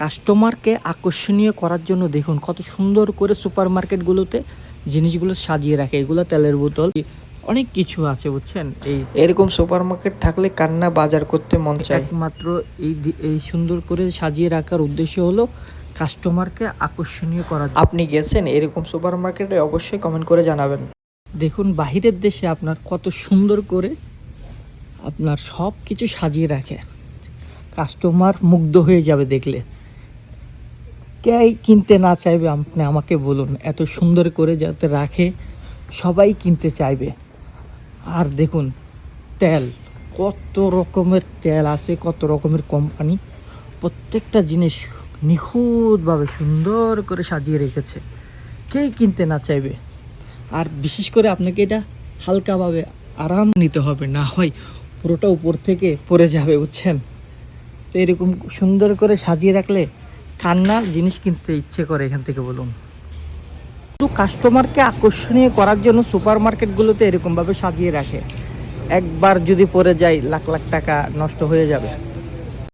কাস্টমারকে আকর্ষণীয় করার জন্য দেখুন কত সুন্দর করে সুপার মার্কেটগুলোতে জিনিসগুলো সাজিয়ে রাখে। এগুলো তেলের বোতল, অনেক কিছু আছে বুঝছেন। এরকম সুপার মার্কেট থাকলে কান্না বাজার করতে মন চায়। একমাত্র এই সুন্দর করে সাজিয়ে রাখার উদ্দেশ্য হলো কাস্টমারকে আকর্ষণীয় করা। আপনি গেছেন এরকম সুপার মার্কেটে? অবশ্যই কমেন্ট করে জানাবেন। দেখুন বাহিরের দেশে আপনার কত সুন্দর করে আপনার সব কিছু সাজিয়ে রাখে, কাস্টমার মুগ্ধ হয়ে যাবে দেখলে। কে কিনতে না চাইবে আপনি আমাকে বলুন? এত সুন্দর করে যাতে রাখে সবাই কিনতে চাইবে। আর দেখুন তেল, কত রকমের তেল আছে, কত রকমের কোম্পানি, প্রত্যেকটা জিনিস নিখুঁতভাবে সুন্দর করে সাজিয়ে রেখেছে। কেই কিনতে না চাইবে। আর বিশেষ করে আপনাকে এটা হালকাভাবে আরাম নিতে হবে, না হয় পুরোটা উপর থেকে পড়ে যাবে বুঝছেন। তো এরকম সুন্দর করে সাজিয়ে রাখলে কান্না জিনিস কিনতে ইচ্ছে করে এখান থেকে বলুন। শুধু কাস্টমারকে আকর্ষণীয় করার জন্য সুপার মার্কেটগুলোতে এরকমভাবে সাজিয়ে রাখে। একবার যদি পড়ে যায় লাখ লাখ টাকা নষ্ট হয়ে যাবে।